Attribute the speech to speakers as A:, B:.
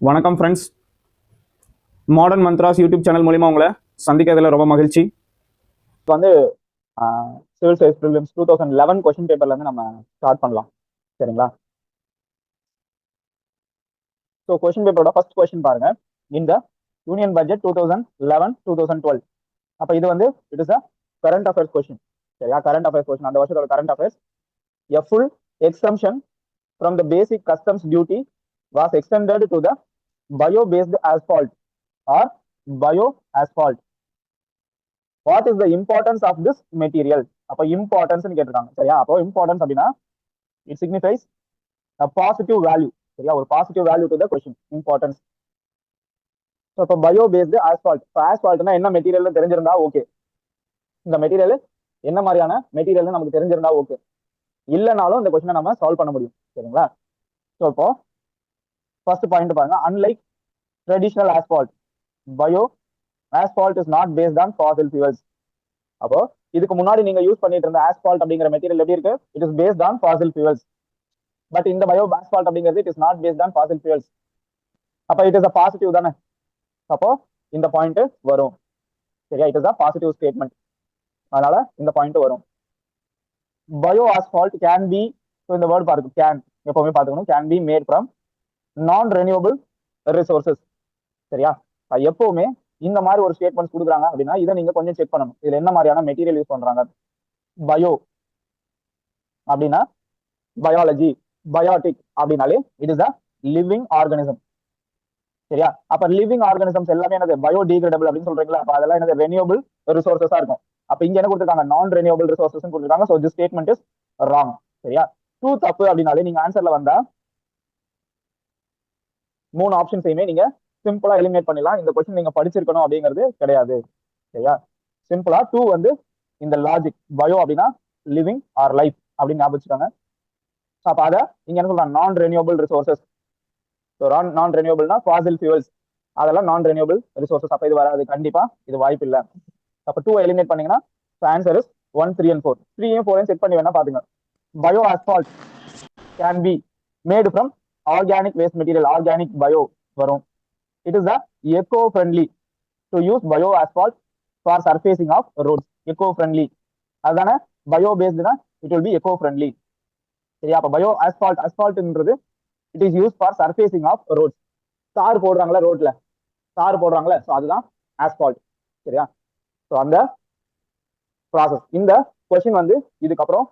A: வணக்கம் friends. Modern mantras YouTube channel மூலிமா உங்களை சந்திக்கிறதுல ரொம்ப மகிழ்ச்சி.
B: இப்போ வந்து சிவில் சர்வீஸ் ப்ரிலிம்ஸ் 2011 கொஸ்டின் பேப்பர்லேருந்து நம்ம ஸ்டார்ட் பண்ணலாம். சரிங்களா? ஸோ கொஸ்டின் பேப்பரோட ஃபர்ஸ்ட் கொஸ்டின் பாருங்க. இந்த யூனியன் பட்ஜெட் 2011-2012. அப்போ இது வந்து it is a current affairs question. சரியா? கரண்ட் அஃபேர்ஸ் கொஸ்டின், அந்த வருஷத்தோட current affairs. A full exemption from the basic customs duty was extended to the bio based asphalt R bio asphalt. What is the importance of this material? அப்போ importance கேட்டிருக்காங்க. சரியா? அப்போ importance அப்படின்னா it signifies positive value. சரியா? ஒரு positive value to the question, importance. So இப்போ bio based Asphalt. இப்போ ஆஸ்பால்ட்னா என்ன மெட்டீரியல் தெரிஞ்சிருந்தா ஓகே. இந்த மெட்டீரியல் என்ன மாதிரியான மெட்டீரியல் நமக்கு தெரிஞ்சிருந்தா ஓகே. இல்லைனாலும் இந்த கொஸ்டினை நம்ம சால்வ் பண்ண முடியும். சரிங்களா? ஸோ இப்போ ஃபர்ஸ்ட் பாயிண்ட் பாருங்க. Unlike traditional Asphalt, bio asphalt is not based on fossil fuels. அப்போ இதுக்கு முன்னாடி நீங்க யூஸ் பண்ணிட்டு இருந்த asphalt அப்படிங்கிற மெட்டீரியல் எப்படி இருக்கு? It is based on fossil fuels. But இந்த பயோ asphalt அப்படிங்கிறது it is not based on fossil fuels. அப்போ இட் இஸ் அ பாசிட்டிவ் தானே? அப்போ இந்த பாயிண்ட் வரும். சரியா? It is a positive statement. அதனால இந்த பாயிண்ட் வரும். பயோ asphalt கேன் பி, இந்த வேர்ட் பாருங்க, கேன் எப்பவுமே பார்த்துக்கணும். கேன் பி மேட் ஃப்ரம் நான் ரெனியூவபிள் ரிசோர்சஸ். சரியா? எப்பவுமே இந்த மாதிரி ஒரு ஸ்டேட்மெண்ட் கொடுக்குறாங்க அப்படின்னா இதை நீங்க கொஞ்சம் செக் பண்ணணும். இதுல என்ன மாதிரியான மெட்டீரியல் யூஸ் பண்றாங்க. பயோ அப்படின்னா பயாலஜி, பயோட்டிக் அப்படின்னாலே it is a living organism. சரியா? அப்ப லிவிங் ஆர்கானிசம்ஸ் எல்லாமே என்னது? பயோடிகிரேடபிள் அப்படின்னு சொல்றீங்களா? அப்ப அதெல்லாம் என்னது? ரெனியூவபிள் ரிசோர்சஸா இருக்கும். அப்ப இங்க என்ன கொடுத்துருக்காங்க? நான் ரெனியூவபிள் ரிசோர்சஸ் கொடுத்துருக்காங்க. So this statement is wrong. சரியா? டூ தப்பு அப்படின்னாலே நீங்க ஆன்சர்ல வந்தா 3 ஆப்ஷன்ஸையுமே நீங்க சிம்பிளா எலிமினேட் பண்ணிடலாம். இந்த கொஸ்டின் நீங்க படிச்சிருக்கணும் அப்படிங்கிறது கிடையாது. சரியா? சிம்பிளா 2 வந்து இந்த லாஜிக், பயோ அப்படின்னா லிவிங் ஆர் லைஃப் அப்படின்னு ஞாபகம் வச்சுக்காங்க. அப்ப அதை இங்க என்ன சொல்றாங்க? நான் ரெனியூவபிள் ரிசோர்சஸ். நான் ரெனியூவபிள்னா ஃபாசில் ஃபியூல்ஸ், அதெல்லாம் நான் ரெனியூவபிள் ரிசோர்சஸ். அப்ப இது வராது, கண்டிப்பா இது வாய்ப்பு இல்லை. அப்ப 2 எலிமினேட் பண்ணீங்கன்னா ஆன்சர் இஸ் 1, 3 and 4. 3யும் 4யும் செக் பண்ணி வேணா பாத்துங்க. Bio asphalt can be made from organic waste material, organic bio வரும். It is eco friendly to use bio asphalt for surfacing of roads. Eco friendly அதுதானே? பயோ பேஸ்டுனா it will be eco friendly. சரியா? அப்ப bio asphalt, அஸ்பால்ட்ன்றது it is use for surfacing of roads. தார் போடுறாங்களா ரோட்ல, தார் போடுறாங்களா, ஸோ அதுதான் asphalt. சரியா? ஸோ அந்த ப்ராசஸ். இந்த கொஸ்டின் வந்து இதுக்கப்புறம்